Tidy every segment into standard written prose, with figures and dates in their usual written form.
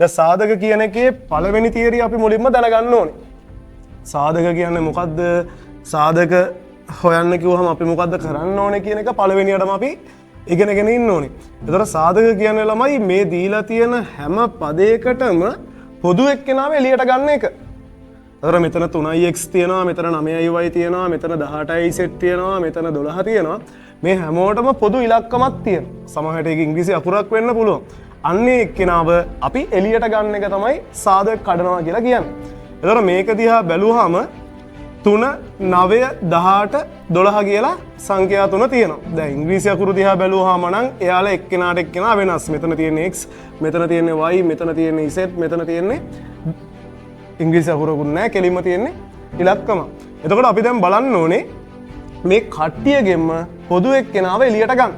දැන් සාධක කියන එකේ පළවෙනි තියරිය අපි මුලින්ම දැනගන්න ඕනේ. සාධක කියන්නේ මොකද්ද? සාධක හොයන්න කිව්වහම අපි මොකද්ද කරන්න ඕනේ කියන එක පළවෙනියටම අපි ඉගෙනගෙන ඉන්න ඕනේ. ඒතර සාධක කියන්නේ ළමයි මේ දීලා තියෙන හැම පදයකටම පොදු එක්කෙනාව එළියට ගන්න එක. ඒතර මෙතන 3x තියෙනවා, මෙතන 9y තියෙනවා, මෙතන 18z තියෙනවා, මෙතන 12 තියෙනවා. මේ හැමෝටම පොදු ඉලක්කමක් තියෙනවා. සමහරට ඒක ඉංග්‍රීසි අකුරක් වෙන්න පුළුවන්. අන්නේ එක්කෙනාව අපි එළියට ගන්න එක තමයි සාධක කඩනවා කියලා කියන්නේ. ඒතර මේක දිහා බැලුවාම 3 9 18 12 කියලා සංඛ්‍යා තුන තියෙනවා. දැන් ඉංග්‍රීසි අකුරු දිහා බැලුවාම නම් එයාලා එක්කෙනාට එක්කෙනා වෙනස්. මෙතන තියෙන්නේ x, මෙතන තියෙන්නේ y, මෙතන තියෙන්නේ z, මෙතන තියෙන්නේ ඉංග්‍රීසි අකුරකුත් නැහැ, කෙලින්ම තියෙන්නේ ඉලක්කම. එතකොට අපි දැන් බලන්න ඕනේ මේ කට්ටියගෙම පොදු එක්කෙනාව එළියට ගන්න.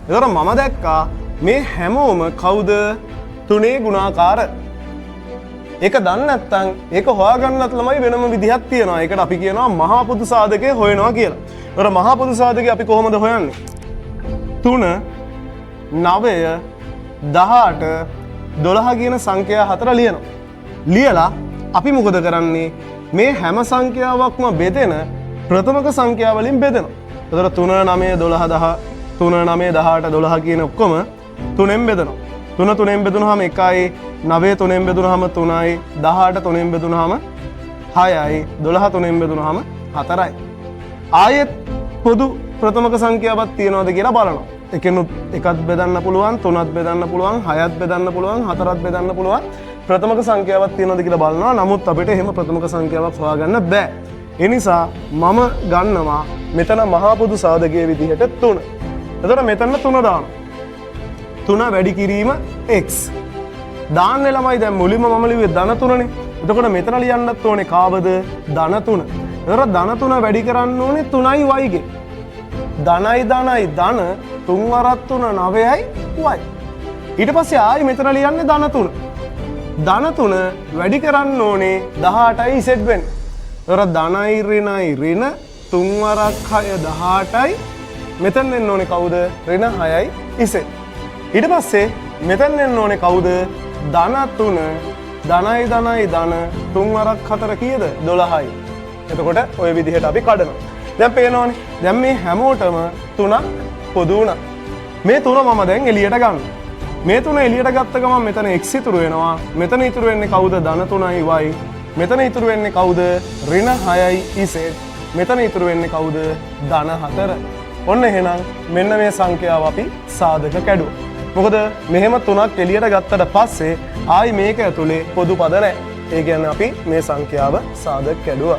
එතකොට මම දැක්කා මේ හැමෝම කවුද? 3 ගුණාකාර. ඒක දන්නේ නැත්නම් ඒක හොයාගන්නත් ළමයි වෙනම විදිහක් තියෙනවා. ඒකට අපි කියනවා මහා පොදු සාධකය හොයනවා කියලා. ඒතර මහා පොදු සාධකය අපි කොහොමද හොයන්නේ? 3 9 18 12 කියන සංඛ්‍යා හතර ලියනවා. ලියලා අපි මොකද කරන්නේ? මේ හැම සංඛ්‍යාවක්ම බෙදෙන ප්‍රථමක සංඛ්‍යා වලින් බෙදෙනවා. ඒතර 3 9 12 10 3 9 18 12 කියන ඔක්කොම 3ෙන් බෙදනවා. 3 3ෙන් බෙදුනහම 1යි, 9 3ෙන් බෙදුනහම 3යි, 18 3ෙන් බෙදුනහම 6යි, 12 3ෙන් බෙදුනහම 4යි. ආයෙත් පොදු ප්‍රථමක සංඛ්‍යාවක් තියනවද කියලා බලනවා. එකෙනුත් එකක් බෙදන්න පුළුවන්, තුනක් බෙදන්න පුළුවන්, හයත් බෙදන්න පුළුවන්, හතරත් බෙදන්න පුළුවන්. ප්‍රථමක සංඛ්‍යාවක් තියනවද කියලා බලනවා. නමුත් අපිට එහෙම ප්‍රථමක සංඛ්‍යාවක් හොයාගන්න බෑ. ඒ නිසා මම ගන්නවා මෙතන මහා පොදු සාධකයේ විදිහට 3. එතකොට මෙතන 3 දානවා. 3 වැඩි කිරීම x. දාන්නේ ළමයි දැන් මුලින්ම මම ලිව්වේ ධන 3නේ. එතකොට මෙතන ලියන්නත් ඕනේ කාවද? ධන 3. එතකොට ධන 3 වැඩි කරන්න ඕනේ 3යි y ගේ. ධනයි ධනයි ධන 3 වරක් 3 9යි y. ඊට පස්සේ ආයි මෙතන ලියන්නේ ධන 3. ධන 3 වැඩි කරන්න ඕනේ 18යි z වෙන්න. එතකොට ධනයි ඍණයි ඍණ 3 වරක් 6 18යි. මෙතන එන්න ඕනේ කවුද? ඍණ 6යි z. ඊට පස්සේ මෙතෙන් එන්න ඕනේ කවුද? ධන 3 ධනයි ධනයි ධන 3 වරක් 4 කීයද? 12යි. එතකොට ওই විදිහට අපි කඩනවා. දැන් පේනවනේ. දැන් මේ හැමෝටම 3ක් පොදු වුණා. මේ 3 මම දැන් එළියට ගන්නවා. මේ 3 එළියට ගත්ත ගමන් මෙතන x ඉතුරු වෙනවා. මෙතන ඉතුරු වෙන්නේ කවුද? ධන 3යි y. මෙතන ඉතුරු වෙන්නේ කවුද? ඍණ 6යි z. මෙතන ඉතුරු වෙන්නේ කවුද? ධන 4. ඔන්න එහෙනම් මෙන්න මේ සංඛ්‍යාව අපි සාධක කැඩුවා. මොකද මෙහෙම 3ක් එළියට ගත්තට පස්සේ ආයි මේක ඇතුලේ පොදු පද නැහැ. ඒ කියන්නේ අපි මේ සංඛ්‍යාව සාධක කැඩුවා.